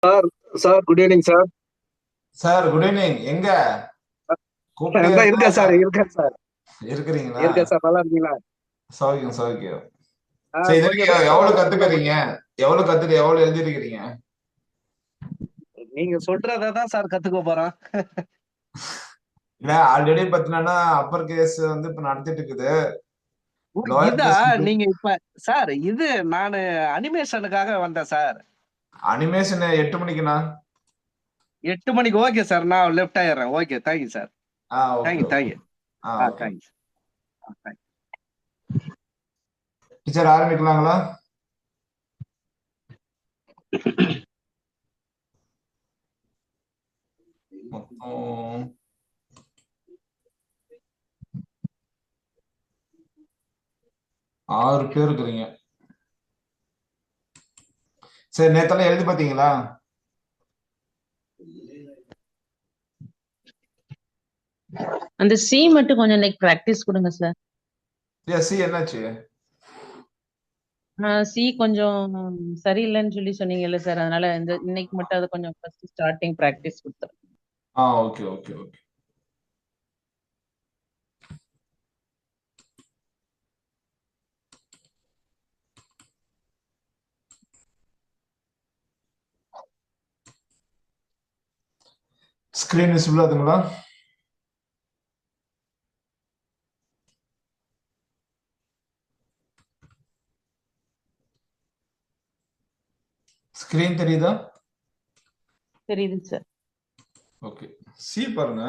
Sir sir good evening sir. Sir good evening. எங்க கூப்பிட்டே இந்த இருக்கேன் இருக்கோம். சார், இருக்கேன் சார், இருக்கிறீங்களா? இருக்கேன் சார். நல்லா இருக்கீங்களா? சௌக்கியம் சௌக்கியம். சரி, இது கொஞ்சம் வரைக்கும் ரெஸ்ட் எவ்வளவு எடுத்துக்கலாம் கத்துக்கிறீங்க? கொஞ்சம். எவ்வளவு எழுதிருக்கிறீங்க? நீங்க சொல்றதை தான் சார் கத்துக்க போறோம். இல்ல, ஆல்ரெடி பாத்தீங்கன்னா அப்பர் கேஸ் வந்து இப்ப நடத்திட்டு இருக்குது. ஓ, லோயர் இதா கேஸ் நீங்க இப்ப சார் இது நானு அனிமேஷனுக்காக வந்தேன் சார். அனிமேஷன் 8 மணிக்குண்ணா. 8 மணிக்கு ஓகே சார், நான் லெஃப்ட் ஆயிடுறேன். Okay, thank you sir. Okay thank you okay. Thank you. Okay. Thank you. Teacher ஆரம்பிக்கலாங்களா? மொத்தம் 6 பேர் இருக்கிறீங்க. சரி, நேத்தெல்லாம் எழுதி பாத்தீங்களா? அந்த சி மட்டும் கொஞ்சம் இன்னைக்கு பிராக்டிஸ் கொடுங்க சார். சி என்னாச்சு? சி கொஞ்சம் சரியில்லைன்னு சொல்லி சொன்னீங்கல்ல சார், அதனால இந்த இன்னைக்கு மட்டும் அது கொஞ்சம் ஃபர்ஸ்ட் ஸ்டார்டிங் பிராக்டிஸ் கொடுத்துருங்க. Okay okay okay. Screen visible ஆகுதுங்களா? ஸ்கிரீன் தெரியுதா? தெரியுது சார். ஓகே. சி பாருங்க.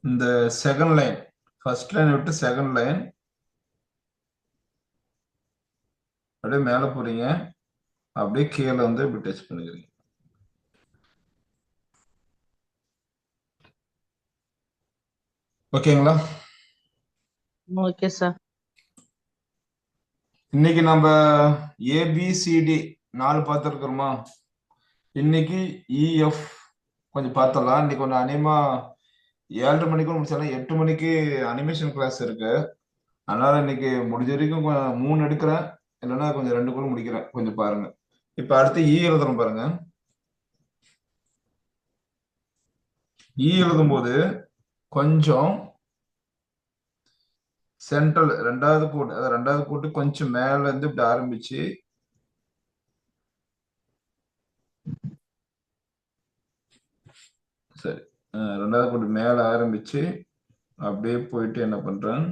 இந்த செகண்ட் லைன், ஃபர்ஸ்ட் லைன் விட்டு செகண்ட் லைன் அப்படியே மேல போறீங்க, அப்படியே கீழே வந்து இப்படி டச் பண்ணிக்கிறீங்க. ஓகேங்களா? Okay sir. இன்னைக்கு நம்ம ஏபிசிடி 4 பார்த்துருக்கிறோமா? இன்னைக்கு இஎஃப் கொஞ்சம் பார்த்தலாம். இன்னைக்கு கொஞ்சம் அனிமா 7:30 மணிக்கு முடிச்சாலும் 8 மணிக்கு அனிமேஷன் கிளாஸ் இருக்கு. அதனால இன்னைக்கு முடிஞ்ச வரைக்கும் 3 எடுக்கிறேன், இல்லைன்னா கொஞ்சம் 2 கூட முடிக்கிறேன். கொஞ்சம் பாருங்க. இப்ப அடுத்து எழுதுறோம் பாருங்க. எழுதும் போது கொஞ்சம் சென்ட்ரல் ரெண்டாவது கோடு, அதாவது ரெண்டாவது கோட்டு கொஞ்சம் மேல இருந்து இப்படி ஆரம்பிச்சு சரி, ரெண்டாவது கோட்டு மேல ஆரம்பிச்சு அப்படியே போயிட்டு என்ன பண்றேன்,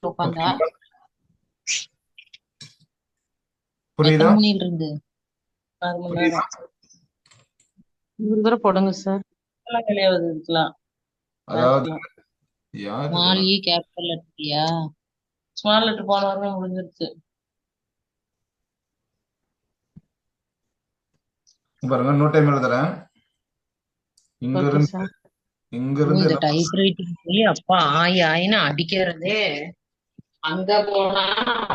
உட்காந்தா ஓகேங்களா? எத்தனை புரியுதா? மணில இருந்து 6 மணி புரியுதா? நேரம் ஒரு தடவை போடுங்க சார். எல்லாம் கிடையாது இருக்கலாம். அதாவது யார் ஸ்மால் இதெல்லாம்? இ கேபிட்டல் லெட்டர்யா? ஸ்மால் லெட்டர் போன வாரமே முடிஞ்சிருச்சு. பாருங்க, இன்னொரு டைம் எழுதுறேன். இங்க ஓகே இருந்து சார். இங்க ஓ, இருந்து இந்த என்ன பண்றேன்? டைப்ரைட்டிங் போய் அப்பா ஆயி ஆயின்னு அடிக்கிறதே. அங்க போனா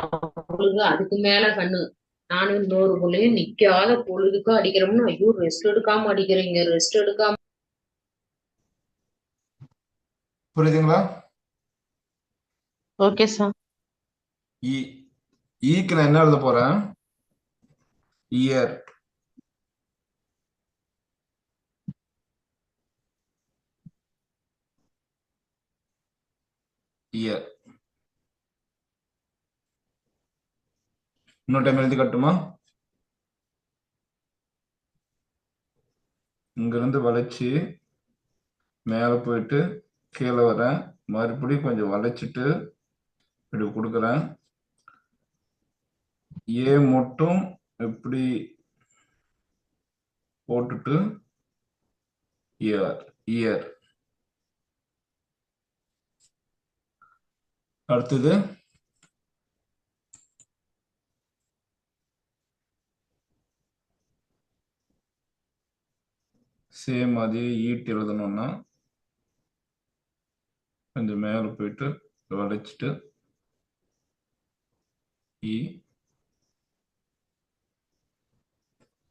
அவளுக்கு அதுக்கு மேல கண்ணு. நானும் இன்னொரு புள்ளையும் நிக்காத பொழுதுக்கு அடிக்கிறோம்னு, ஐயோ ரெஸ்ட் எடுக்காம அடிக்கிறீங்க, ரெஸ்ட் எடுக்காம. புரியுதுங்களா? Okay sir. இ ஈக்கு நான் என்ன எழுத போறேன்? இயர். இயர். இன்னொரு டைம் எழுதி கட்டுமா? இங்க இருந்து வளைச்சு மேல போயிட்டு கீழே வரேன், மறுபடியும் கொஞ்சம் வளைச்சிட்டு இப்படி கொடுக்குறேன். ஏ மட்டும் இப்படி போட்டுட்டு இயர். இயர். அடுத்தது சேம் அதே ஈட் எழுதணும்னா கொஞ்சம் மேல போயிட்டு வளைச்சிட்டு இ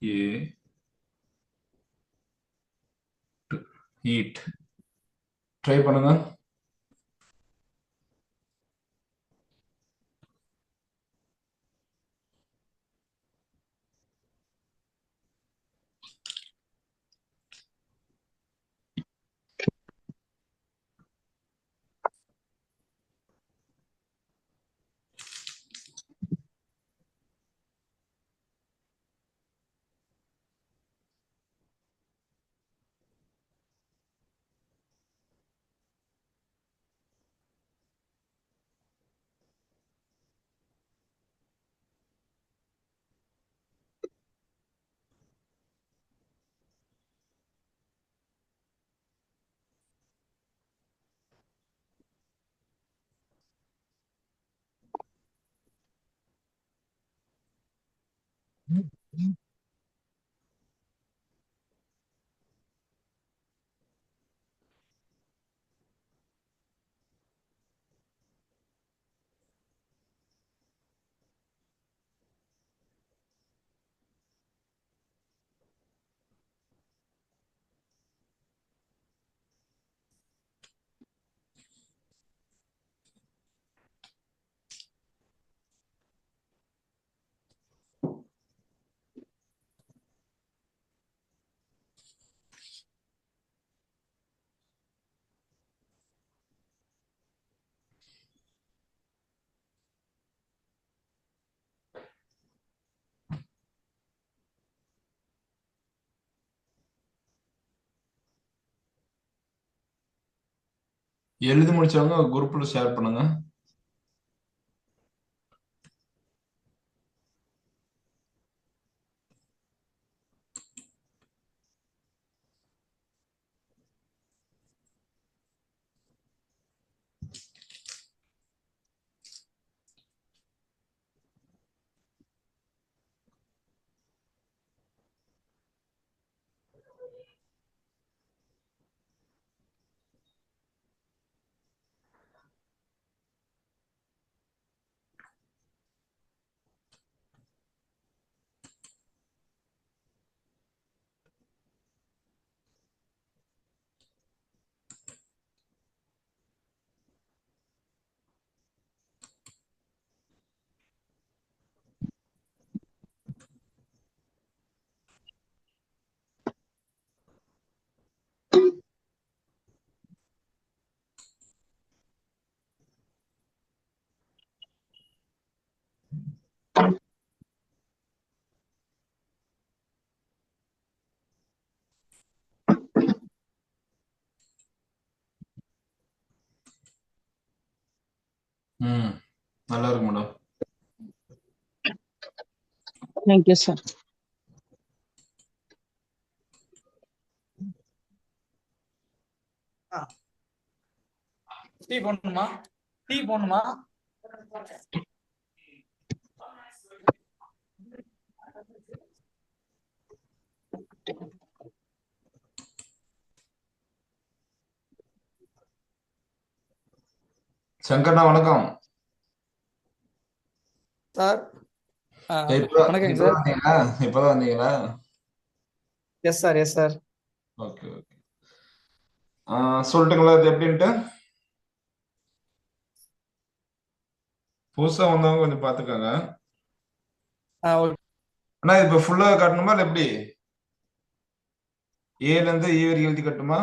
ஏ ஈட். ட்ரை பண்ணுங்க. எழுதி முடிச்சவங்க குரூப்ல ஷேர் பண்ணுங்க. ம் நல்லா இருக்கு madam. Thank you, sir. Tea போடணுமா? டீ போடணுமா? சங்கர்ண்ணா வணக்கம். சார் வணக்கங்க இப்பதான் சார். வந்தீங்களா? இப்பதான் வந்தீங்களா? Yes sir, yes sir. Okay okay. சொல்லட்டுங்களா அது எப்படின்ட்டு? புதுசா வந்தவங்க கொஞ்சம் பாத்துக்கோங்க. ஓகே. அண்ணா இப்ப ஃபுல்லா காட்டணுமா இல்ல எப்படி? ஏல இருந்து ஈ வரைக்கும் எழுதி காட்டுமா?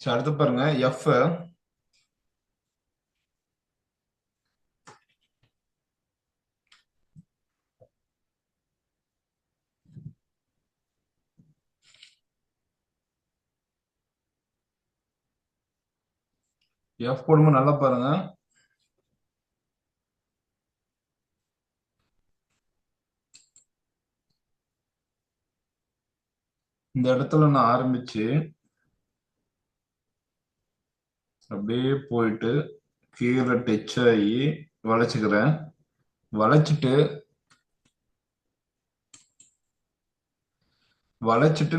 சரி, அடுத்து பாருங்க எஃப். எஃப் போடும்போது நல்லா பாருங்க. இந்த இடத்துல நான் ஆரம்பிச்சு அப்படியே போயிட்டு கீழே டச் ஆகி வளைச்சுக்கிறேன். வளைச்சிட்டு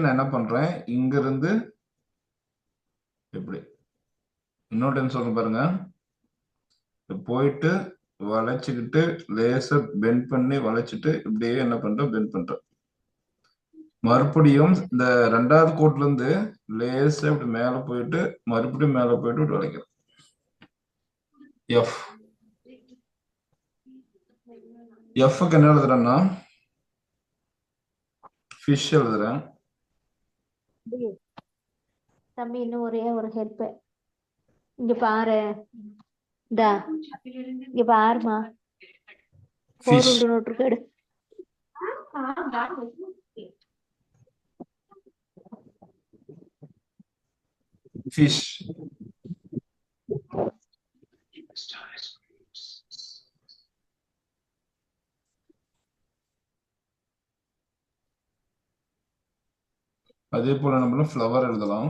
நான் என்ன பண்றேன், இங்க இருந்து எப்படி இன்னொரு டைம் சொல்ல பாருங்க. போயிட்டு வளைச்சுக்கிட்டு லேசா பெண்ட் பண்ணி வளைச்சிட்டு இப்படியே என்ன பண்றேன், பெண்ட் பண்றேன். மறுபடியும் இந்த ரெண்டாவது கோட்ல இருந்து லேசா இப்படி மேல போயிட்டு மறுபடியும் மேல போயிட்டு இப்படி வளைக்கிறேன். எஃப் எஃப்க்கு என்ன எழுதுறேன்னா ஃபிஷ் எழுதுறேன். தம்பி இன்னும் ஒரே ஒரு ஹெல்ப். இங்க பாரு, இந்தா இங்க பாருமா, ஃபிஷ் போர் நோட்டு கேடு. ஃபிஷ் அதே போல நம்மளும் ஃப்ளவர் எழுதலாம்.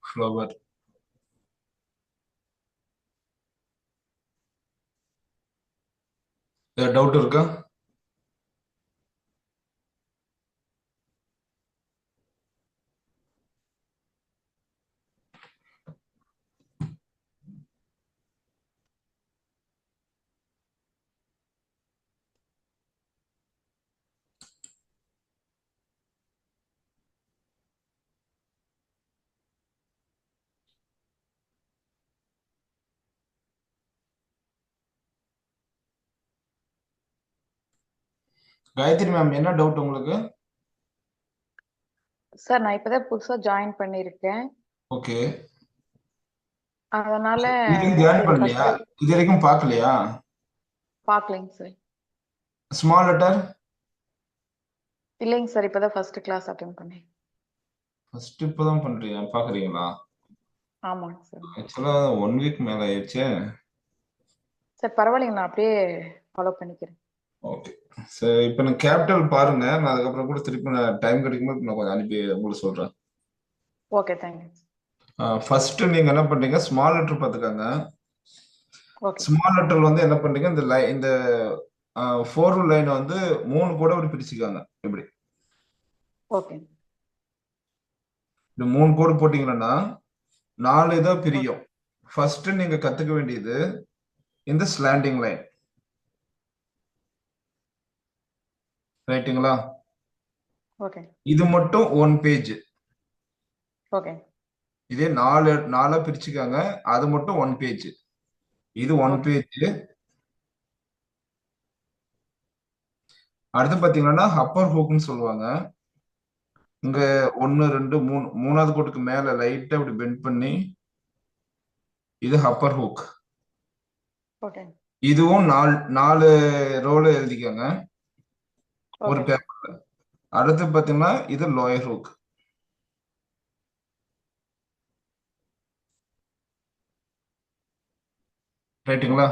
ஃப்ளவர் டவுட் இருக்கா? காயத்ரி மேம் என்ன டவுட் உங்களுக்கு? சார் நான் இப்பதான் புதுசா ஜாயின் பண்ணிருக்கேன். ஓகே, அதனால இதுவரைக்கும் ஜாயின் சரி பண்ணலையா? ஃபர்ஸ்ட் இது வரைக்கும் பார்க்கலையா? பாக்கலைங்க சார். ஸ்மால் லெட்டர் இல்லைங்க சார், இப்பதான் ஃபர்ஸ்ட் கிளாஸ் அட்டென்ட் பண்ணேன். ஃபர்ஸ்ட் இப்பதான் பண்றீங்க, பாக்குறீங்களா? ஆமாங்க சார். ஆக்சுவலா 1 வீக் மேல ஆயிடுச்சு. சார் பரவாயில்லைங்க, நான் அப்படியே ஃபாலோ பண்ணிக்கிறேன். ஓகே, சரி. இப்ப நான் கேபிட்டல் பாருங்க, நான் அதுக்கப்புறம் கூட திருப்பி நான் டைம் கிடைக்கும்போது நான் கொஞ்சம் அனுப்பி உங்களுக்கு சொல்றேன். Okay, thank you. ஃபர்ஸ்ட் நீங்க என்ன பண்றீங்க, ஸ்மால் லெட்டர் பார்த்துக்கோங்க. ஓகே ஸ்மால் லெட்டர் வந்து என்ன பண்றீங்க, இந்த ஃபோர் லைன் வந்து 3 கூட இப்படி பிரிச்சுக்காங்க. இப்படி ஓகே இந்த 3 கோடு போட்டீங்கன்னா 4 இதா ஓகே பிரியும். ஃபர்ஸ்ட் நீங்க கத்துக்க வேண்டியது இந்த ஸ்லாண்டிங் லைன், ரைட்டுங்களா? ஓகே இது மட்டும் 1 பேஜ். ஓகே இதே 4 பிரிச்சுக்காங்க, அது மட்டும் 1 பேஜ். இது 1 ஓகே பேஜ். அடுத்து பாத்தீங்கன்னா அப்பர் ஹூக்னு சொல்லுவாங்க. இங்க 1 2 3 மூணாவது கோட்டுக்கு மேல லைட்டா இப்படி பெண்ட் பண்ணி இது அப்பர் ஹூக். ஓகே இதுவும் 4 ரோல எழுதிக்கோங்க ஒரு ஓகே பேப்பர்ல. அடுத்து பாத்தீங்கன்னா இது லோயர் ஹூக், ரைட்டுங்களா?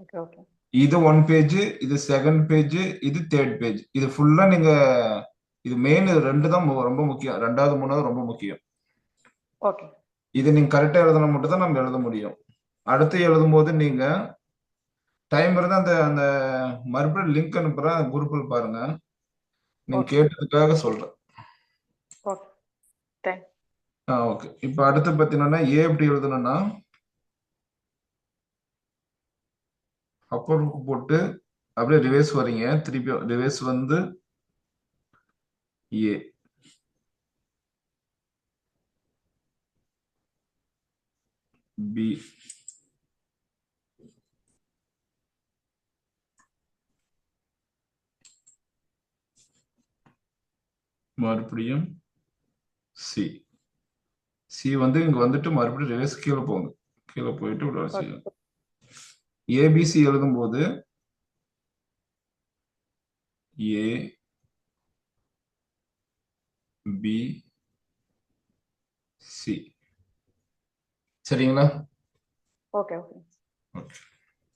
ஓகே ஓகே இது 1 பேஜ், இது செகண்ட் பேஜ், இது தேர்ட் பேஜ். இது ஃபுல்லா நீங்க இது மெயின் 2 தான் ரொம்ப முக்கியம். 2வது 3வது ரொம்ப முக்கியம். ஓகே இது நீங்க கரெக்டா எழுதினா மட்டும் தான் நம்ம எழுத முடியும். அடுத்து எழுதும் போது நீங்க டைம் இருந்தா அந்த அந்த மறுபடியும் லிங்க் அனுப்புறேன், குரூப்பில் பாருங்க. நீங்க ஓகே கேட்டதுக்காக சொல்றேன். Okay thank okay. இப்ப அடுத்து பாத்தீங்கன்னா எப்படி எழுதணும்னா அப்பர் ஹூக் போட்டு அப்படியே ரிவர்ஸ் வரீங்க, திருப்பி ரிவர்ஸ் வந்து ஏ, பி, மறுபடியும் சி. சி வந்து இங்க வந்துட்டு மறுபடியும் ரிவர்ஸ் கீழே போகுது. கீழே போயிட்டு இப்படி ஓகே செய்யும். ஏபிசி எழுதும்போது ஏ பி சி. சரிங்களா? Okay okay okay.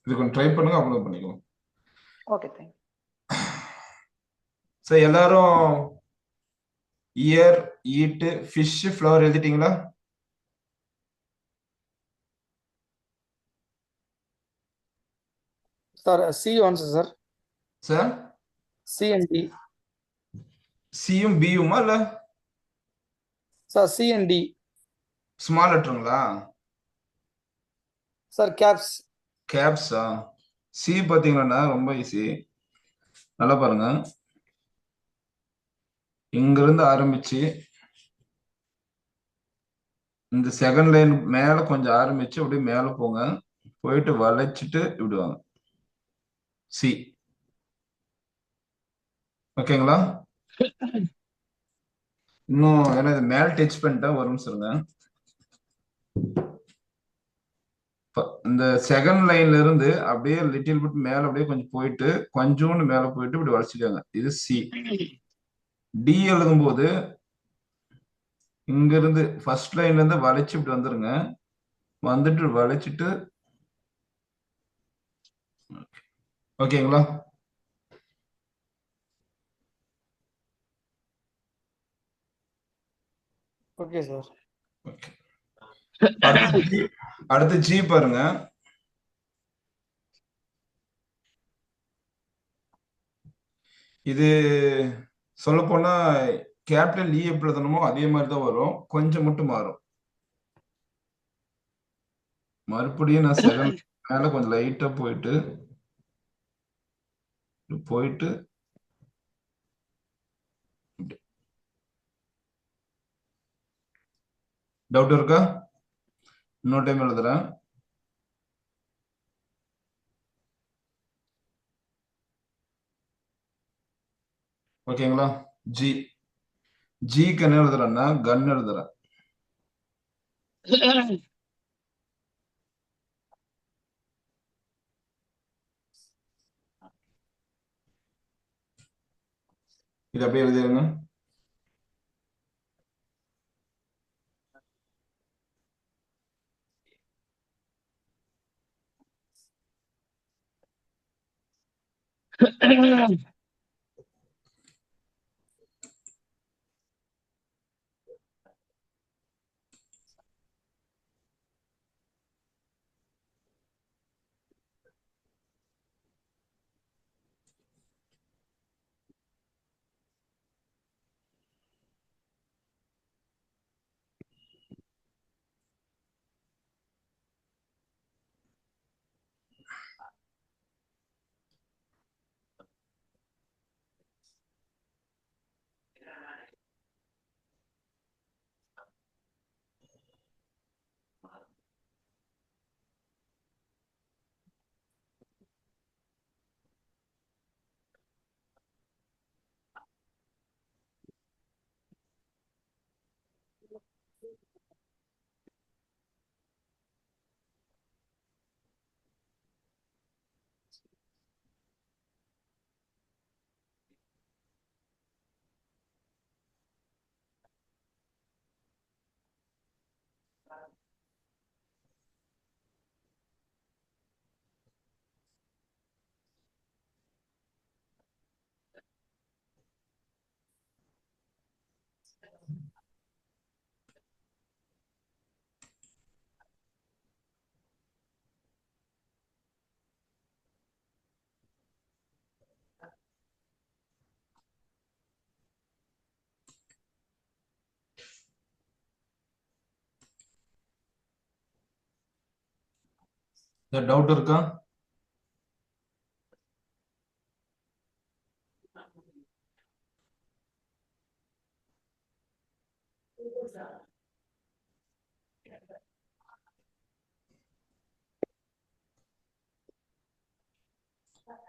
இது கொஞ்சம் ட்ரை பண்ணுங்க, அப்ளை பண்ணிக்கலாம். ஓகே தேங்க் சரி, எல்லாரும் இயர், ஈட், ஃபிஷ், ஃப்ளவர் எழுதிட்டீங்களா? Sir C once sir. Sir C and D. சியும் பியுமா இல்ல sir C and D. Small லெட்டருங்களா? Sir caps. கேப்ஸா? சி பாத்தீங்கன்னா ரொம்ப ஈஸி. நல்லா பாருங்க, இங்க இருந்து ஆரம்பிச்சு இந்த செகண்ட் லைன் மேல கொஞ்சம் ஆரம்பிச்சு அப்படியே மேல போங்க, போயிட்டு வளைச்சிட்டு இப்படி வாங்க. சி. ஓகேங்களா? இன்னும் ஏன்னா இது மேல டச் பண்ணிட்டா வரும் சொல்லுங்க. இந்த செகண்ட் லைன்ல இருந்து அப்படியே லிட்டில் பிட் மேல அப்படியே கொஞ்சம் போயிட்டு கொஞ்சோண்டு மேல போயிட்டு இப்படி வளைச்சிக்கோங்க. இது சி. டி எழுதும் போது இங்க இருந்து ஃபர்ஸ்ட் லைன்ல இருந்து வளைச்சு இப்படி வந்துருங்க, வந்துட்டு வளைச்சிட்டு. ஓகேங்களா? Okay sir. ஓகே. அடுத்து ஜி பாருங்க. இது சொல்ல போனா கேபிட்டல் இ எப்படி எழுதணுமோ அதே மாதிரி தான் வரும், கொஞ்சம் மட்டும் மாறும். மறுபடியும் நான் செகண்ட் மேல கொஞ்சம் லைட்டா போயிட்டு போயிட்டு டவுட் இருக்கா? இன்னொரு டைம் எழுதுறேன். ஓகேங்களா? ஜி. ஜிக்கு என்ன எழுதுறேன்னா கன் எழுதுறேன். இது அப்படியே எழுதிருங்க. டவுட் இருக்கா?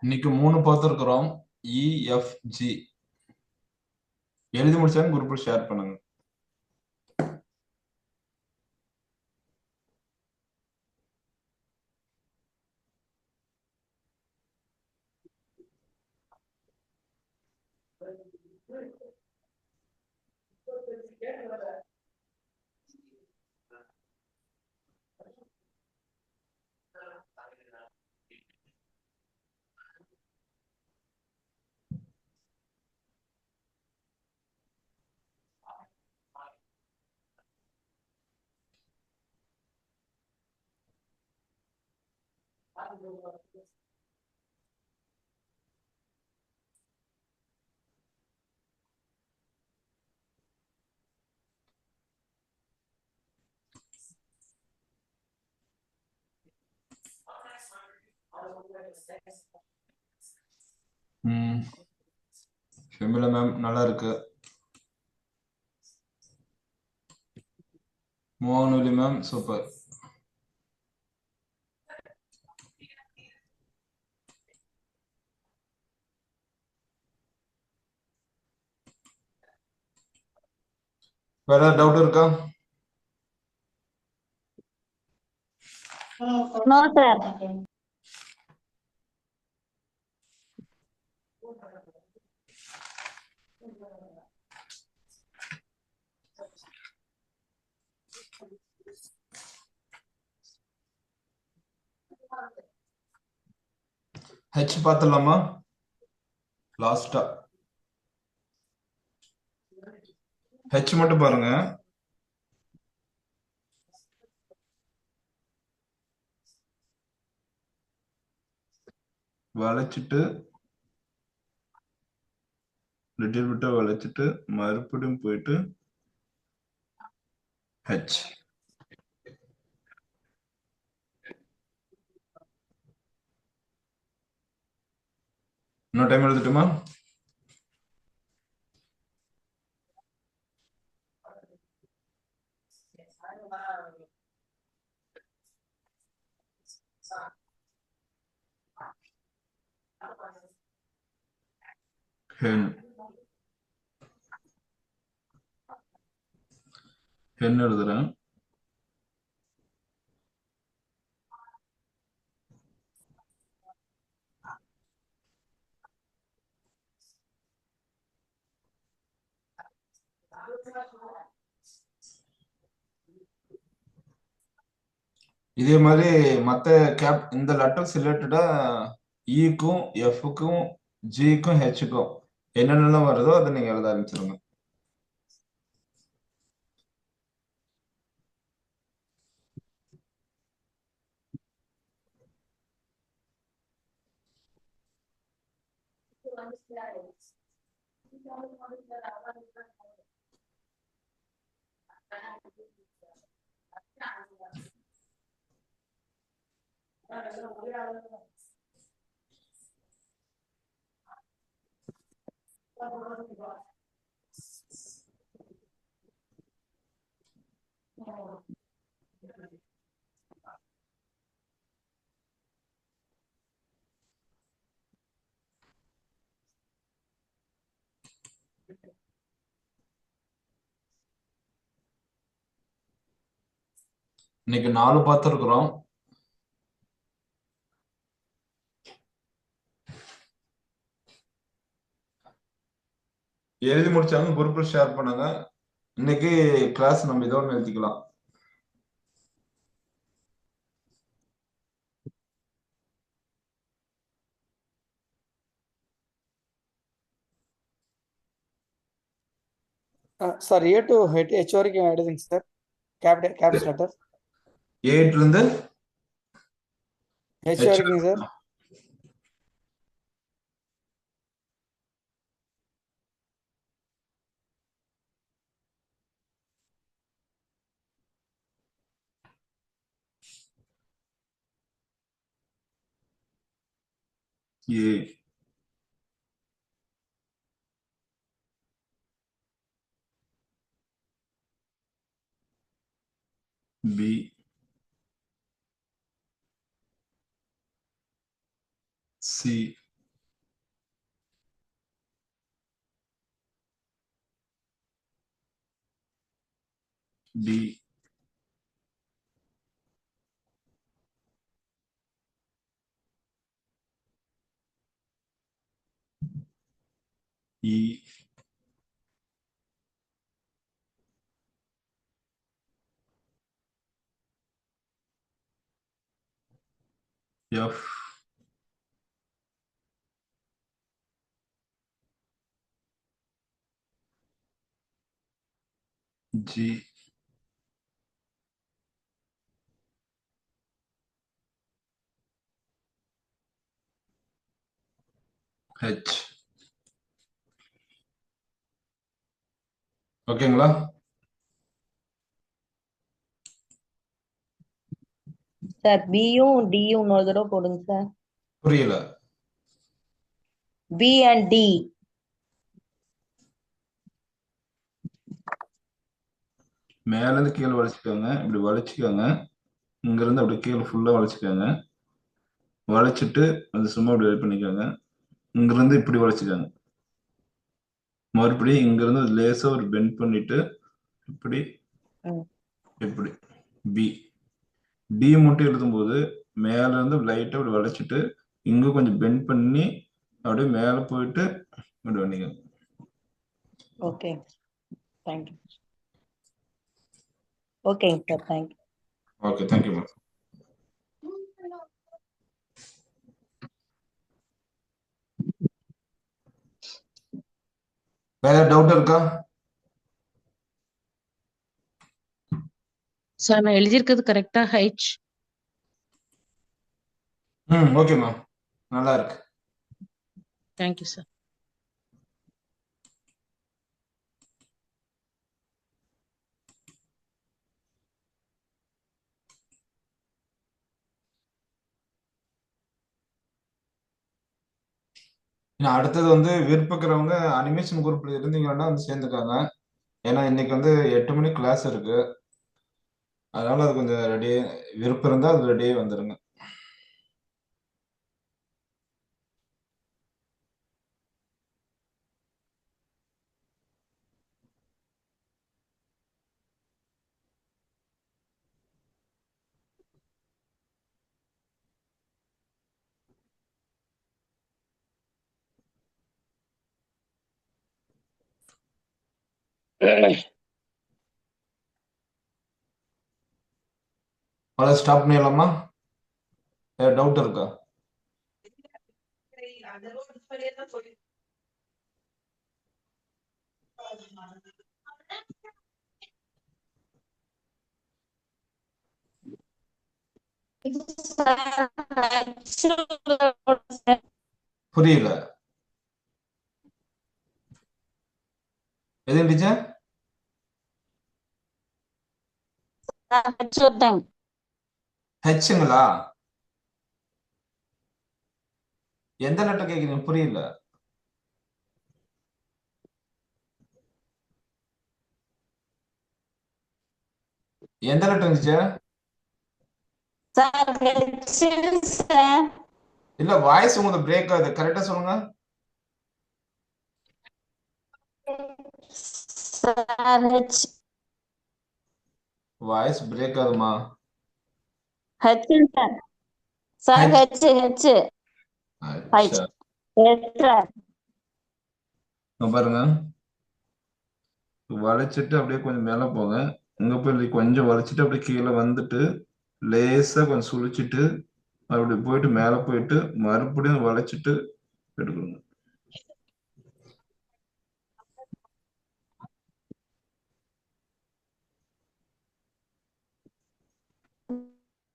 இன்னைக்கு 3 பார்த்துருக்கிறோம். இஎஃப்ஜி. எழுதி முடிச்சாங்க குரூப்ல ஷேர் பண்ணுங்க. ஷெமிலா மேம் நல்லா இருக்கு. Mohanvali ma'am super. வேற டவுட் இருக்கா? No sir. ஹெச் பார்த்துடலாமா? லாஸ்டா ஹெச் மட்டும் பாருங்க. வளைச்சிட்டு லிட்டில் விட்டு வளைச்சிட்டு மறுபடியும் போயிட்டு ஹெச். இன்னும் டைம் எழுதட்டுமா? ஹென் ஹென் எழுதுறேன். இதே மாதிரி மற்ற கேப் இந்த லெட்டர்ஸ் ரிலேட்டடா இக்கும் எஃப்க்கும் ஜிக்கும் ஹெச்சுக்கும் என்னென்னலாம் வருதோ அதை நீங்க எழுத ஆரம்பிச்சிருங்க. இன்னைக்கு 4 பார்த்துருக்குறோம். எழுதி முடிச்சாங்க குரூப்ல ஷேர் பண்ணுங்க. இன்னைக்கு கிளாஸ் நம்ம இதோட நிறுத்திக்கலாம். சார் ஏ டு ஹெச் வரைக்கும் எழுதுங்க சார். கேப்ஸ் லெட்டர் ஏட்ல இருந்து ஹெச் ஹெச் வரைக்கும் sir. A B C D E F G H. ஓகேங்களா? சார் பியும் டியும் இன்னொரு தடவை போடுங்க சார். புரியல. B and D. மேல இருந்து கீழே வளைச்சுக்கோங்க, இப்படி வளைச்சுக்கோங்க. இங்க இருந்து அப்படி கீழே ஃபுல்லா வளைச்சுக்கோங்க. வளைச்சிட்டு அது சும்மா இப்படி வெயிட் பண்ணிக்கோங்க. இங்க இருந்து இப்படி வளைச்சுக்கோங்க. மறுபடியும் இங்க இருந்து லேசா ஒரு பெண்ட் பண்ணிட்டு இப்படி இப்படி பி. டி மட்டும் எழுதும்போது மேல இருந்து லைட்டா இப்படி வளைச்சிட்டு இங்க கொஞ்சம் பெண்ட் பண்ணி அப்படியே மேல போயிட்டு இப்படி பண்ணிக்கோங்க. Okay, thank you. ஓகேங்க sir, thank you. Okay, thank you ma'am. வேற டவுட் இருக்கா? சார் நான் எழுதியிருக்கிறது கரெக்டா? ஹெச். ஓகே மேம், நல்லா இருக்கு. Thank you sir. அடுத்தது வந்து விருப்பக்கிறவங்க அனிமேஷன் குரூப்ல இருந்தீங்கன்னா வந்து சேர்ந்துக்காங்க. ஏன்னா இன்னைக்கு வந்து 8 மணிக்கு கிளாஸ் இருக்கு. அதனால அது கொஞ்சம் ரெடி, விருப்பம் இருந்தா அது ரெடியே வந்துருங்க. அவ்வளோ ஸ்டாப் பண்ணிடலாமா? வேற டவுட் இருக்கா? புரியல. எது டீச்சர்? ஹெச்ங்களா? எந்த லெட்டர் கேக்குறீங்க? புரியல. எந்த லெட்டர் டீச்சர்? இல்ல, வாய்ஸ் உங்களுக்கு பிரேக் ஆகுது. கரெக்டா சொல்லுங்க. வாய்ஸ் பிரேக் ஆகுமா? அச்சா. பாருங்க, வளைச்சிட்டு அப்படியே கொஞ்சம் மேல போங்க. இங்க போய் கொஞ்சம் வளைச்சிட்டு அப்படியே கீழே வந்துட்டு லேசா கொஞ்சம் சுழிச்சிட்டு அப்படி போயிட்டு மேல போயிட்டு மறுபடியும் வளைச்சிட்டு எடுக்கணும்.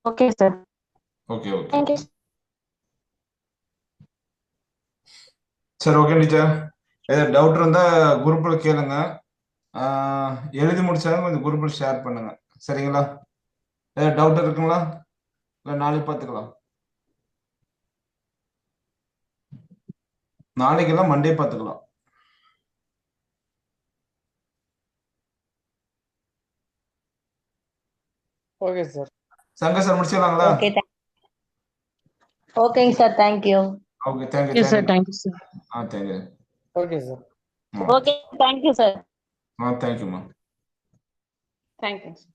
Okay sir. ஓகே ஓகே சரி, ஓகே டீச்சர். ஏதாவது டவுட் இருந்தா குரூப்ல கேளுங்க. எழுதி முடிச்சாலும் கொஞ்சம் குரூப்ல ஷேர் பண்ணுங்க. சரிங்களா? ஏதாவது டவுட் இருக்குங்களா? இல்லை நாளைக்கு பார்த்துக்கலாம். நாளைக்கெல்லாம் மண்டே பார்த்துக்கலாம். Okay sir. சங்கர் சார் முடிச்சிடலாங்களா? ஓகே, ஓகேங்க sir, thank you. Okay, thank you Yes, sir. Thank you. Thank you, sir. Thank you. Okay sir. Okay, thank you sir. தேங்க்யூம்மா. தேங்க்யூங்க சார்.